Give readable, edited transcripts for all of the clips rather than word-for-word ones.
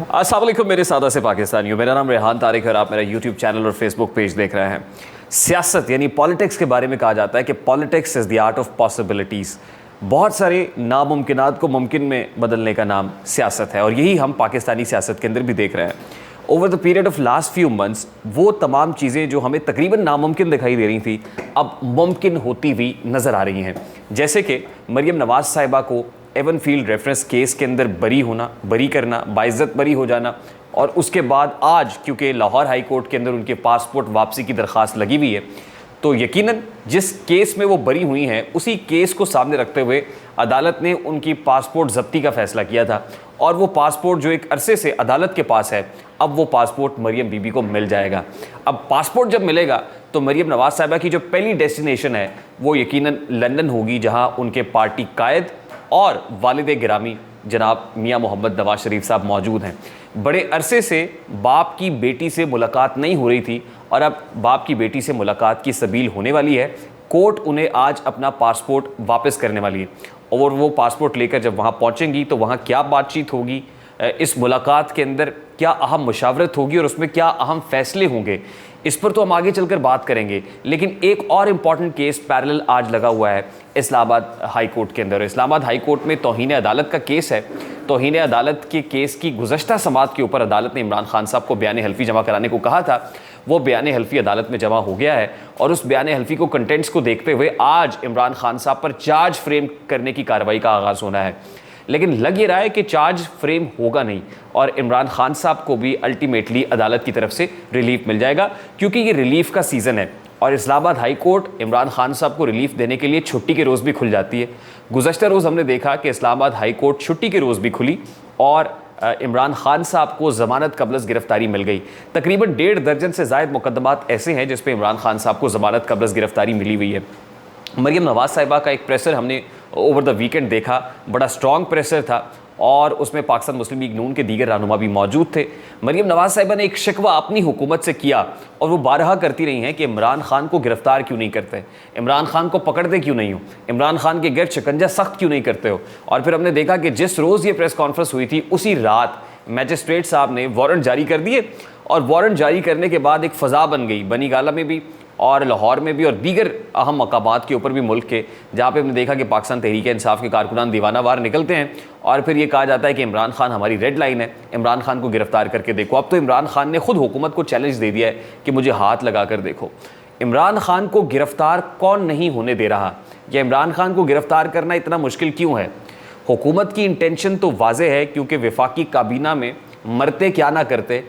अस्सलाम वालेकुम मेरे सादा से पाकिस्तानियों, मेरा नाम रेहान तारिक है और आप मेरा यूट्यूब चैनल और फेसबुक पेज देख रहे हैं। सियासत यानी पॉलिटिक्स के बारे में कहा जाता है कि politics is the art of possibilities. बहुत सारे नामुमकिनात को मुमकिन में बदलने का नाम सियासत है और यही हम पाकिस्तानी सियासत के अंदर भी देख रहे हैं। Over the period of last few months वो तमाम चीज़ें जो हमें तकरीबन नामुमकिन दिखाई दे रही थी अब मुमकिन होती हुई नज़र आ रही हैं। जैसे कि मरियम नवाज़ साहिबा को एवन फील्ड रेफरेंस केस के अंदर बरी करना, बाइज्जत बरी हो जाना, और उसके बाद आज क्योंकि लाहौर हाई कोर्ट के अंदर उनके पासपोर्ट वापसी की दरख्वास्त लगी हुई है, तो यकीनन जिस केस में वो बरी हुई हैं उसी केस को सामने रखते हुए अदालत ने उनकी पासपोर्ट ज़ब्ती का फ़ैसला किया था और वो पासपोर्ट जो एक अरसे से अदालत के पास है, अब वो पासपोर्ट मरियम बीबी को मिल जाएगा। अब पासपोर्ट जब मिलेगा तो मरियम नवाज़ साहिबा की जो पहली डेस्टिनेशन है वो यकीनन लंदन होगी, जहाँ उनके पार्टी कायद और वालिद गिरामी जनाब मियाँ मोहम्मद नवाज शरीफ साहब मौजूद हैं। बड़े अरसे से बाप की बेटी से मुलाकात नहीं हो रही थी और अब बाप की बेटी से मुलाकात की सबील होने वाली है। कोर्ट उन्हें आज अपना पासपोर्ट वापस करने वाली है और वो पासपोर्ट लेकर जब वहाँ पहुँचेंगी तो वहाँ क्या बातचीत होगी, इस मुलाकात के अंदर क्या अहम मुशावरत होगी और उसमें क्या अहम फैसले होंगे, इस पर तो हम आगे चलकर बात करेंगे। लेकिन एक और इम्पॉर्टेंट केस पैरेलल आज लगा हुआ है इस्लामाबाद हाई कोर्ट के अंदर। इस्लामाबाद हाई कोर्ट में तौहीन अदालत का केस है। तौहीन अदालत के केस की गुज़श्ता समाअत के ऊपर अदालत ने इमरान खान साहब को बयान हल्फी जमा कराने को कहा था। वो बयान हल्फी अदालत में जमा हो गया है और उस बयान हल्फी को कंटेंट्स को देखते हुए आज इमरान खान साहब पर चार्ज फ्रेम करने की कार्रवाई का आगाज़ होना है। लेकिन लग ये रहा है कि चार्ज फ्रेम होगा नहीं और इमरान खान साहब को भी अल्टीमेटली अदालत की तरफ से रिलीफ मिल जाएगा, क्योंकि ये रिलीफ का सीज़न है और इस्लामाबाद हाई कोर्ट इमरान खान साहब को रिलीफ देने के लिए छुट्टी के रोज़ भी खुल जाती है। गुज़श्ता रोज़ हमने देखा कि इस्लामाबाद हाई कोर्ट छुट्टी के रोज़ भी खुली और इमरान खान साहब को ज़मानत कबलस गिरफ्तारी मिल गई। तकरीबन 1.5 दर्जन से ज़ायद मुकदमात ऐसे हैं जिस पे इमरान खान साहब को ज़मानत कबलस गिरफ्तारी मिली हुई है। मरियम नवाज़ साहिबा का एक प्रेशर हमने ओवर द वीकेंड देखा, बड़ा स्ट्रॉन्ग प्रेशर था और उसमें पाकिस्तान मुस्लिम लीग नून के दीगर रहनुमा भी मौजूद थे। मरियम नवाज़ साहिबा ने एक शिकवा अपनी हुकूमत से किया और वो बारहा करती रही हैं कि इमरान खान को गिरफ्तार क्यों नहीं करते, इमरान खान को पकड़ते क्यों नहीं हो, इमरान खान के गिरद शिकंजा सख्त क्यों नहीं करते हो। और फिर हमने देखा कि जिस रोज़ ये प्रेस कॉन्फ्रेंस हुई थी उसी रात मैजिस्ट्रेट साहब ने वारंट जारी कर दिए और वारंट जारी करने के बाद एक फ़ज़ा बन गई बनी गाला में भी और लाहौर में भी और दीगर अहम मकामात के ऊपर भी मुल्क के, जहाँ पे हमने देखा कि पाकिस्तान तहरीक इंसाफ के कारकुनान दीवाना वार निकलते हैं और फिर ये कहा जाता है कि इमरान खान हमारी रेड लाइन है, इमरान खान को गिरफ्तार करके देखो। अब तो इमरान खान ने खुद हुकूमत को चैलेंज दे दिया है कि मुझे हाथ लगा कर देखो। इमरान खान को गिरफ्तार कौन नहीं होने दे रहा, या इमरान खान को गिरफ्तार करना इतना मुश्किल क्यों है? हुकूमत की इंटेंशन तो वाज़े है, क्योंकि वफाकी काबीना में मरते क्या ना करते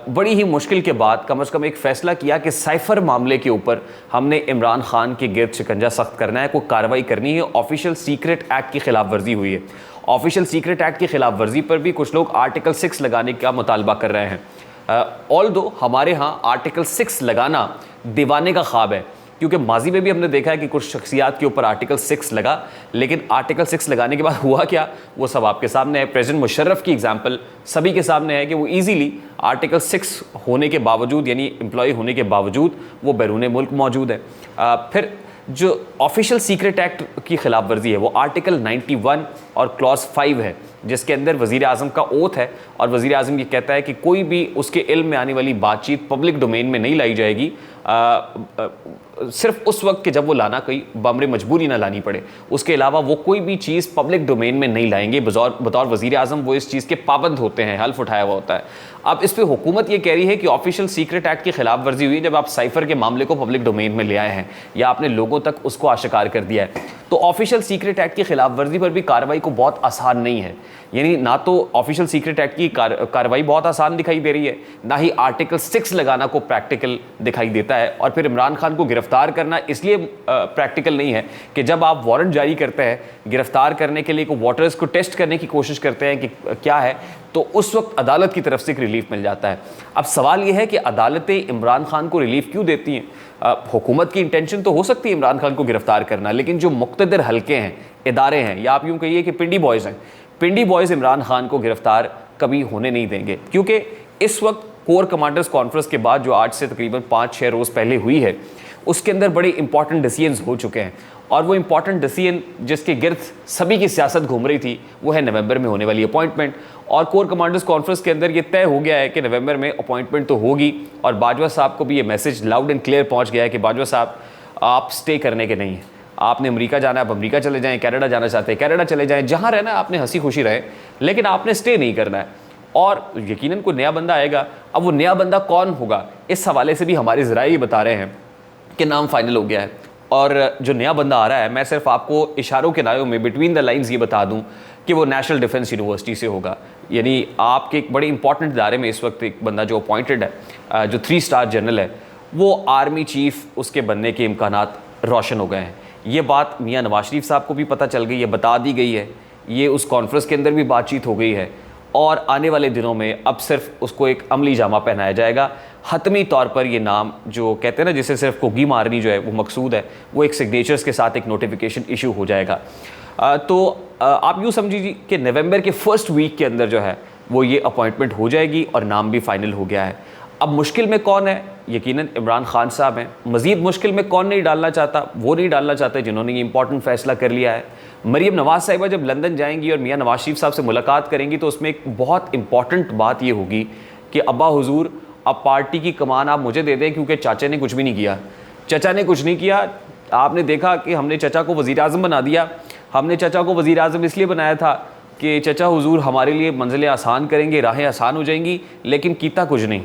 बड़ी ही मुश्किल के बाद कम से कम एक फ़ैसला किया कि साइफ़र मामले के ऊपर हमने इमरान खान के गिरद शिकंजा सख्त करना है, कोई कार्रवाई करनी है। ऑफिशियल सीक्रेट एक्ट की खिलाफ वर्जी हुई है। ऑफिशियल सीक्रेट एक्ट की खिलाफ वर्जी पर भी कुछ लोग आर्टिकल 6 लगाने का मुतालबा कर रहे हैं। ऑल्दो हमारे यहाँ आर्टिकल 6 लगाना दीवाने का ख्वाब है, क्योंकि माजी में भी हमने देखा है कि कुछ शख्सियात के ऊपर आर्टिकल 6 लगा, लेकिन आर्टिकल 6 लगाने के बाद हुआ क्या, वो सब आपके सामने है। प्रेसिडेंट मुशर्रफ की एग्जांपल सभी के सामने है कि वो इजीली आर्टिकल 6 होने के बावजूद, यानी एम्प्लॉय होने के बावजूद, वो बैरून मुल्क मौजूद है। फिर जो ऑफिशियल सीक्रेट एक्ट की खिलाफ वर्जी है वो आर्टिकल 91 और क्लॉज 5 है, जिसके अंदर वज़ीर आज़म का ओथ है और वज़ीर आज़म ये कहता है कि कोई भी उसके इल्म में आने वाली बातचीत पब्लिक डोमेन में नहीं लाई जाएगी, सिर्फ उस वक्त कि जब वो लाना कोई बमरे मजबूरी ना लानी पड़े, उसके अलावा वो कोई भी चीज़ पब्लिक डोमेन में नहीं लाएंगे। बतौर वज़ीर आज़म वो इस चीज़ के पाबंद होते हैं, हल्फ उठाया हुआ होता है। अब इस पर हुकूमत ये कह रही है कि ऑफिशियल सीक्रेट एक्ट की खिलाफ वर्जी हुई जब आप साइफ़र के मामले को पब्लिक डोमेन में ले आए हैं या आपने लोगों तक उसको आशिकार कर दिया है। तो ऑफिशियल सीक्रेट एक्ट की खिलाफ वर्जी पर भी कार्रवाई को बहुत आसान नहीं है, यानी ना तो ऑफिशियल सीक्रेट एक्ट की कार्रवाई बहुत आसान दिखाई दे रही है, ना ही आर्टिकल 6 लगाना को प्रैक्टिकल दिखाई देता है। और फिर इमरान खान को गिरफ्तार करना इसलिए प्रैक्टिकल नहीं है कि जब आप वारंट जारी करते हैं गिरफ्तार करने के लिए, को वाटर्स को टेस्ट करने की कोशिश करते हैं कि क्या है, तो उस वक्त अदालत की तरफ से एक रिलीफ मिल जाता है। अब सवाल यह है कि अदालतें इमरान खान को रिलीफ क्यों देती हैं? हुकूमत की इंटेंशन तो हो सकती है इमरान खान को गिरफ्तार करना, लेकिन जो मुक़्तदर हल्के हैं, इदारे हैं, या आप यूँ कहिए कि पिंडी बॉयज़ हैं, पिंडी बॉयज़ इमरान खान को गिरफ्तार कभी होने नहीं देंगे, क्योंकि इस वक्त कोर कमांडर्स कॉन्फ्रेंस के बाद जो आज से तकरीबन 5-6 रोज़ पहले हुई है, उसके अंदर बड़े इंपॉर्टेंट डिसीजंस हो चुके हैं और वो इंपॉर्टेंट डिसीजन जिसके गिर्द सभी की सियासत घूम रही थी वो है नवंबर में होने वाली अपॉइंटमेंट। और कोर कमांडर्स कॉन्फ्रेंस के अंदर ये तय हो गया है कि नवंबर में अपॉइंटमेंट तो होगी, और बाजवा साहब को भी ये मैसेज लाउड एंड क्लियर पहुंच गया है कि बाजवा साहब आप स्टे करने के नहीं हैं, आपने अमेरिका जाना है आप अमेरिका चले जाएं, कनाडा जाना चाहते हैं कनाडा चले जाएं, जहाँ रहना है आपने हंसी खुशी रहे, लेकिन आपने स्टे नहीं करना है। और यकीनन कोई नया बंदा आएगा, अब वो नया बंदा कौन होगा इस हवाले से भी हमारे ज़राए बता रहे हैं कि नाम फाइनल हो गया है। और जो नया बंदा आ रहा है, मैं सिर्फ आपको इशारों के नायों में बिटवीन द लाइंस ये बता दूं कि वो नेशनल डिफेंस यूनिवर्सिटी से होगा। यानी आपके एक बड़े इंपॉर्टेंट इदारे में इस वक्त एक बंदा जो अपॉइंटेड है, जो 3 स्टार जनरल है, वो आर्मी चीफ उसके बनने के इम्कानात रोशन हो गए हैं। ये बात मियाँ नवाज शरीफ साहब को भी पता चल गई है, बता दी गई है, ये उस कॉन्फ्रेंस के अंदर भी बातचीत हो गई है, और आने वाले दिनों में अब सिर्फ उसको एक अमली जामा पहनाया जाएगा। हतमी तौर पर ये नाम जो कहते हैं ना जिसे सिर्फ कोगी मारनी जो है वो मकसूद है, वो एक सिग्नेचर्स के साथ एक नोटिफिकेशन इशू हो जाएगा। तो आप यूँ समझिए कि नवंबर के फर्स्ट वीक के अंदर जो है वो ये अपॉइंटमेंट हो जाएगी और नाम भी फाइनल हो गया है। अब मुश्किल में कौन है? यकीनन इमरान खान साहब हैं। मज़ीद मुश्किल में कौन नहीं डालना चाहता? वो नहीं डालना चाहते जिन्होंने ये इंपॉर्टेंट फैसला कर लिया है। मरीम नवाज़ साहिबा जब लंदन जाएंगी और मियाँ नवाज शरीफ साहब से मुलाकात करेंगी तो उसमें एक बहुत इंपॉर्टेंट बात ये होगी कि अब्बा हुजूर अब पार्टी की कमान आप मुझे दे दें, क्योंकि चाचा ने कुछ भी नहीं किया। चचा ने कुछ नहीं किया। आपने देखा कि हमने चचा को वज़ीर आज़म बना दिया। हमने चचा को वज़ीर आज़म इसलिए बनाया था कि चचा हुजूर हमारे लिए मंजिलें आसान करेंगे, राहें आसान हो जाएंगी, लेकिन कीता कुछ नहीं।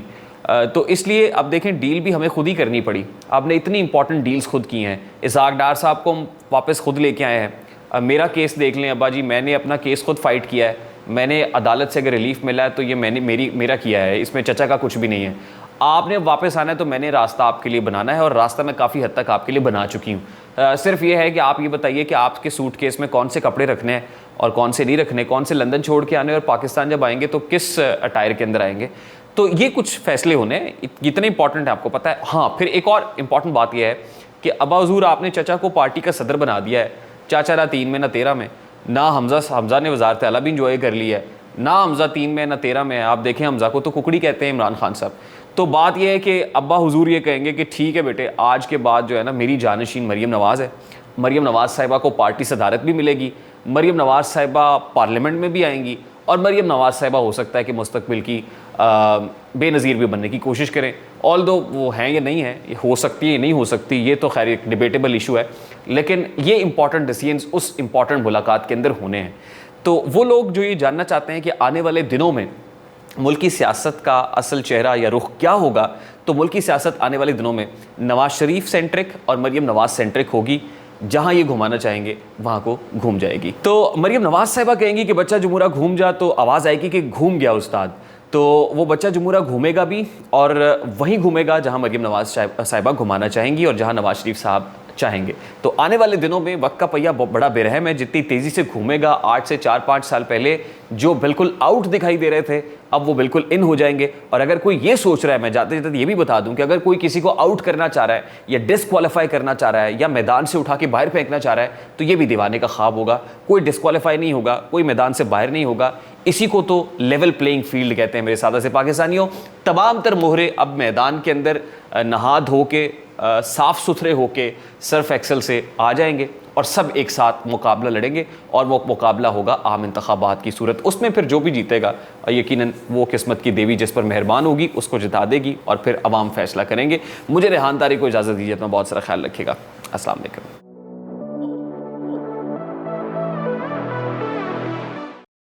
तो इसलिए अब देखें डील भी हमें खुद ही करनी पड़ी। आपने इतनी इंपॉर्टेंट डील्स खुद की हैं। इसाक डार साहब को हम वापस खुद लेके आए हैं। मेरा केस देख लें अब्बा जी, मैंने अपना केस खुद फाइट किया है। मैंने अदालत से अगर रिलीफ मिला है तो ये मैंने मेरा किया है, इसमें चचा का कुछ भी नहीं है। आपने वापस आना है तो मैंने रास्ता आपके लिए बनाना है, और रास्ता मैं काफ़ी हद तक आपके लिए बना चुकी हूँ। सिर्फ ये है कि आप ये बताइए कि आपके सूट केस में कौन से कपड़े रखने हैं और कौन से नहीं रखने, कौन से लंदन छोड़ के आने और पाकिस्तान जब आएंगे तो किस अटायर के अंदर आएंगे। तो ये कुछ फैसले होने इतने इंपॉर्टेंट है, आपको पता है। हाँ, फिर एक और इम्पॉर्टेंट बात यह है कि अब्बा हुजूर आपने चचा को पार्टी का सदर बना दिया है। चाचा ना 3 में ना 13 में, ना हमज़ा ने वज़ारत आला भी इंजॉय कर ली है, ना हमज़ा 3 में ना 13 में है। आप देखें हमज़ा को तो कुकड़ी कहते हैं इमरान खान साहब। तो बात यह है कि अब्बा हुजूर ये कहेंगे कि ठीक है बेटे, आज के बाद जो है ना मेरी जानशीन मरीम नवाज़ है। मरीम नवाज़ साहिबा को पार्टी सदारत भी मिलेगी, मरीम नवाज़ साहिबा पार्लियामेंट में भी आएंगी, और मरीम नवाज़ साहिबा हो सकता है कि मुस्तकबिल की बेनज़ीर भी बनने की कोशिश करें। ऑल दो वो हैं या नहीं है, ये हो सकती है नहीं हो सकती, ये तो खैर एक डिबेटेबल इशू है, लेकिन ये इंपॉर्टेंट डिसीजंस उस इंपॉर्टेंट मुलाकात के अंदर होने हैं। तो वो लोग जो ये जानना चाहते हैं कि आने वाले दिनों में मुल्की सियासत का असल चेहरा या रुख क्या होगा, तो मुल्की सियासत आने वाले दिनों में नवाज शरीफ सेंट्रिक और मरीम नवाज सेंट्रिक होगी। जहाँ ये घुमाना चाहेंगे वहाँ को घूम जाएगी। तो मरीम नवाज साहिबा कहेंगी कि बच्चा जमुरा घूम जा, तो आवाज़ आएगी कि घूम गया उस्ताद। तो वो बच्चा जमुरा घूमेगा भी, और वहीं घूमेगा जहाँ मरीम नवाज साहिबा घुमाना चाहेंगी और जहाँ नवाज शरीफ साहब चाहेंगे। तो आने वाले दिनों में वक्त का पहिया बड़ा बेरहम है। जितनी तेज़ी से घूमेगा, आज से 4-5 साल पहले जो बिल्कुल आउट दिखाई दे रहे थे अब वो बिल्कुल इन हो जाएंगे। और अगर कोई ये सोच रहा है, मैं जाते जाते ये भी बता दूं कि अगर कोई किसी को आउट करना चाह रहा है या डिस्क्वालीफाई करना चाह रहा है या मैदान से उठा के बाहर फेंकना चाह रहा है, तो ये भी दीवाने का ख्वाब होगा। कोई डिस्क्वालीफाई नहीं होगा, कोई मैदान से बाहर नहीं होगा। इसी को तो लेवल प्लेइंग फील्ड कहते हैं मेरे सादा से पाकिस्तानियों। तमाम तर मोहरे अब मैदान के अंदर नहा धो के साफ़ सुथरे होके सर्फ एक्सल से आ जाएंगे और सब एक साथ मुकाबला लड़ेंगे, और वो मुकाबला होगा आम इंतखाबात की सूरत। उसमें फिर जो भी जीतेगा यकीनन वो किस्मत की देवी जिस पर मेहरबान होगी उसको जिता देगी, और फिर अवाम फैसला करेंगे। मुझे रेहान तारी को इजाज़त दीजिए, अपना बहुत सारा ख्याल रखिएगा। अस्सलाम वालेकुम।